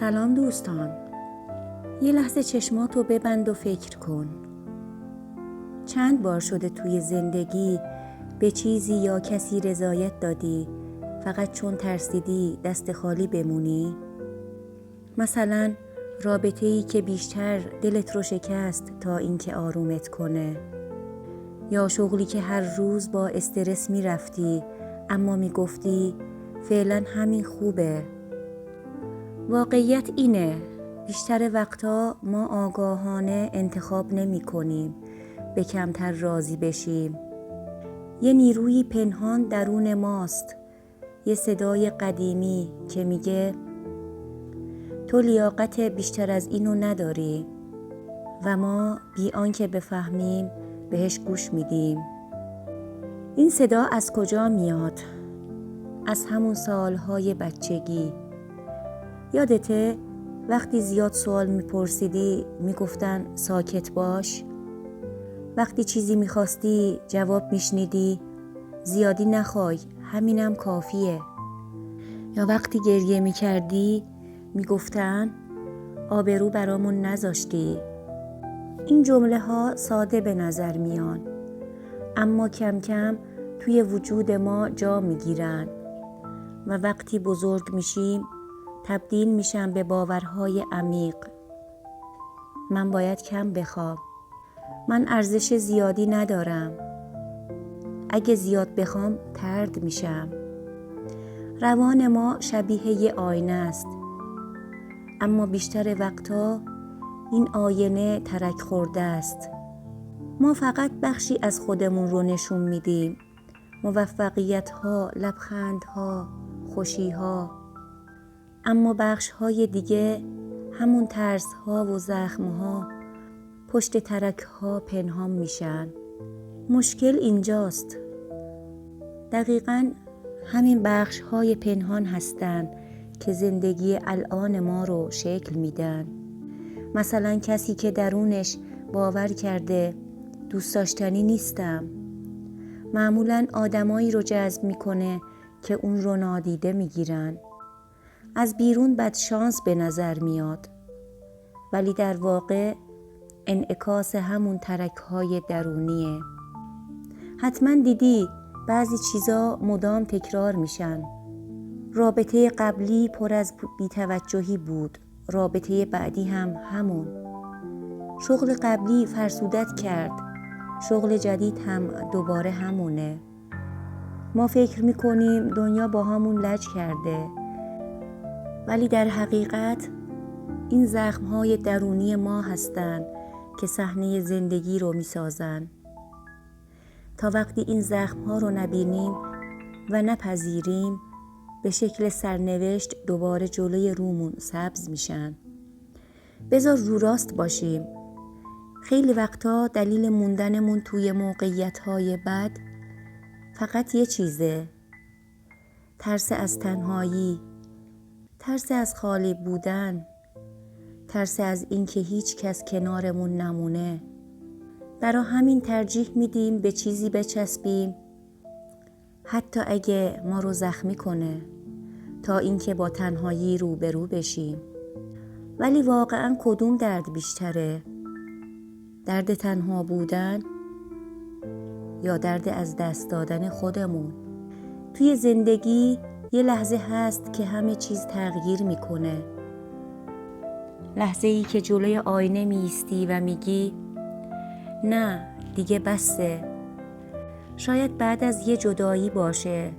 سلام دوستان. یه لحظه چشماتو ببند و فکر کن. چند بار شده توی زندگی به چیزی یا کسی رضایت دادی فقط چون ترسیدی دست خالی بمونی؟ مثلا رابطه‌ای که بیشتر دلت رو شکست تا اینکه آرومت کنه، یا شغلی که هر روز با استرس میرفتی اما میگفتی فعلا همین خوبه. واقعیت اینه بیشتر وقتا ما آگاهانه انتخاب نمی کنیم به کمتر راضی بشیم. یه نیروی پنهان درون ماست، یه صدای قدیمی که میگه تو لیاقت بیشتر از اینو نداری و ما بی آنکه بفهمیم بهش گوش میدیم. این صدا از کجا میاد؟ از همون سالهای بچگی. یادته وقتی زیاد سوال میپرسیدی میگفتن ساکت باش؟ وقتی چیزی میخواستی جواب میشنیدی زیادی نخوای، همینم کافیه. یا وقتی گریه میکردی میگفتن آبرو برامون نذاشتی. این جمله ها ساده به نظر میان اما کم کم توی وجود ما جا میگیرن و وقتی بزرگ میشیم تبدیل میشن به باورهای عمیق. من باید کم بخوام، من ارزش زیادی ندارم، اگه زیاد بخوام طرد میشم. روان ما شبیه یه آینه است اما بیشتر وقتا این آینه ترک خورده است. ما فقط بخشی از خودمون رو نشون میدیم، موفقیت ها، لبخند ها، خوشی ها، اما بخش های دیگه همون ترس ها و زخم ها پشت ترک ها پنهان میشن. مشکل اینجاست. دقیقاً همین بخش های پنهان هستن که زندگی الان ما رو شکل میدن. مثلا کسی که درونش باور کرده دوست داشتنی نیستم، معمولاً آدمایی رو جذب میکنه که اون رو نادیده میگیرن. از بیرون بد شانس به نظر میاد ولی در واقع انعکاس همون ترک‌های درونیه. حتما دیدی بعضی چیزا مدام تکرار میشن. رابطه قبلی پر از بی‌توجهی بود، رابطه بعدی هم همون. شغل قبلی فرسودت کرد، شغل جدید هم دوباره همونه. ما فکر میکنیم دنیا با همون لج کرده ولی در حقیقت این زخم‌های درونی ما هستن که صحنه زندگی رو میسازن. تا وقتی این زخم‌ها رو نبینیم و نپذیریم به شکل سرنوشت دوباره جلوی رومون سبز میشن. بذار رو راست باشیم. خیلی وقتا دلیل موندنمون توی موقعیت‌های بد فقط یه چیزه: ترس از تنهایی، ترس از خالی بودن، ترس از اینکه هیچ کس کنارمون نمونه. برای همین ترجیح میدیم به چیزی بچسبیم حتی اگه ما رو زخمی کنه تا اینکه با تنهایی روبرو بشیم. ولی واقعاً کدوم درد بیشتره؟ درد تنها بودن یا درد از دست دادن خودمون؟ توی زندگی یه لحظه هست که همه چیز تغییر میکنه. لحظه‌ای که جلوی آینه میستی و میگی نه دیگه بسه. شاید بعد از یه جدایی باشه،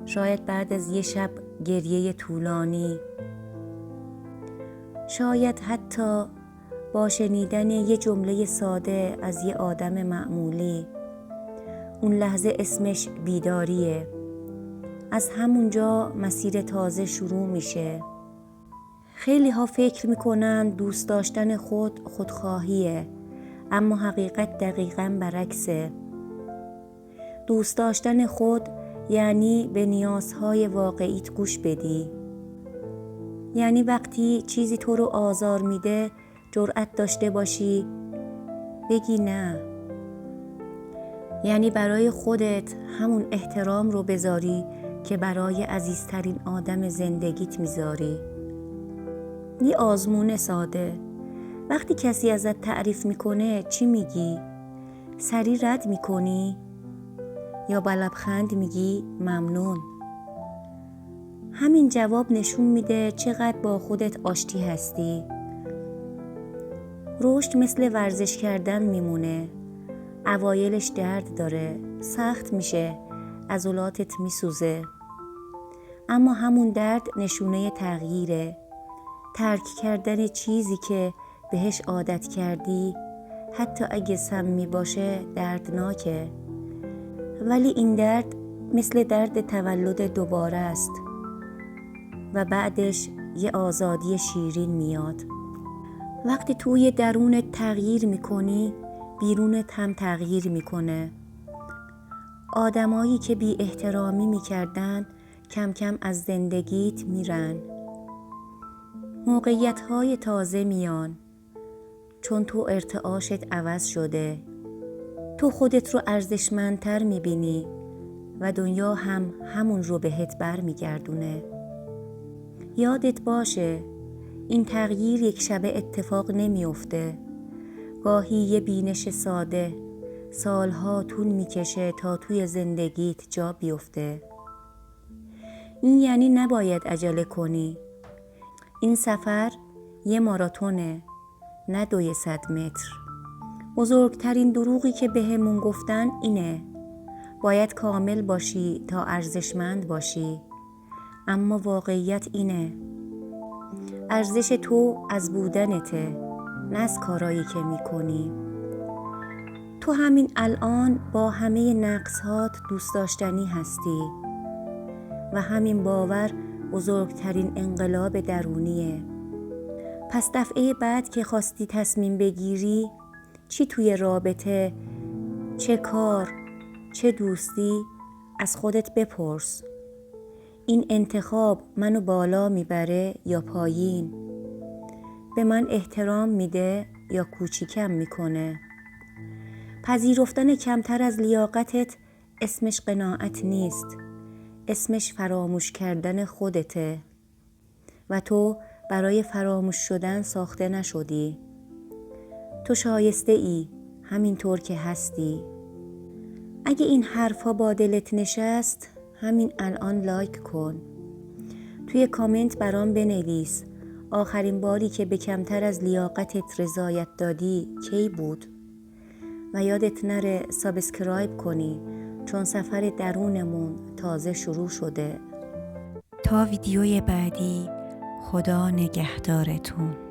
شاید بعد از یه شب گریه طولانی، شاید حتی با شنیدن یه جمله ساده از یه آدم معمولی. اون لحظه اسمش بیداریه. از همونجا مسیر تازه شروع میشه. خیلی ها فکر میکنن دوست داشتن خودخواهیه اما حقیقت دقیقاً برعکسه. دوست داشتن خود یعنی به نیازهای واقعیت گوش بدی. یعنی وقتی چیزی تو رو آزار میده جرأت داشته باشی بگی نه. یعنی برای خودت همون احترام رو بذاری که برای عزیزترین آدم زندگیت میذاری. یه آزمون ساده. وقتی کسی ازت تعریف میکنه چی میگی؟ سریع رد میکنی؟ یا با لبخند میگی ممنون؟ همین جواب نشون میده چقدر با خودت آشتی هستی. رشد مثل ورزش کردن میمونه. اوایلش درد داره، سخت میشه، عضلاتت میسوزه. اما همون درد نشونه تغییره. ترک کردن چیزی که بهش عادت کردی، حتی اگه سمی باشه دردناکه. ولی این درد مثل درد تولد دوباره است و بعدش یه آزادی شیرین میاد. وقتی توی درونت تغییر میکنی، بیرونت هم تغییر میکنه. آدمایی که بی احترامی میکردن کم کم از زندگیت میرن. موقعیت‌های تازه میان چون تو ارتعاشت عوض شده. تو خودت رو ارزشمندتر میبینی و دنیا هم همون رو بهت بر میگردونه. یادت باشه این تغییر یک شبه اتفاق نمیفته. گاهی یه بینش ساده سالها طول میکشه تا توی زندگیت جا بیفته. این یعنی نباید عجله کنی. این سفر یه ماراتونه، نه 200 متر. بزرگترین دروغی که بهمون گفتن اینه: باید کامل باشی تا ارزشمند باشی. اما واقعیت اینه: ارزش تو از بودنته، نه از کارایی که میکنی. تو همین الان با همه نقصهات دوست داشتنی هستی و همین باور بزرگترین انقلاب درونیه. پس دفعه بعد که خواستی تصمیم بگیری، چی توی رابطه، چه کار، چه دوستی، از خودت بپرس: این انتخاب منو بالا میبره یا پایین؟ به من احترام میده یا کوچیکم میکنه؟ پذیرفتن کمتر از لیاقتت اسمش قناعت نیست، اسمش فراموش کردن خودته و تو برای فراموش شدن ساخته نشدی. تو شایسته ای همینطور که هستی. اگه این حرفا با دلت نشست، همین الان لایک کن. توی کامنت برام بنویس آخرین باری که به کمتر از لیاقتت رضایت دادی کی بود؟ و یادت نره سابسکرایب کنی، چون سفر درونمون تازه شروع شده. تا ویدیوی بعدی، خدا نگهدارتون.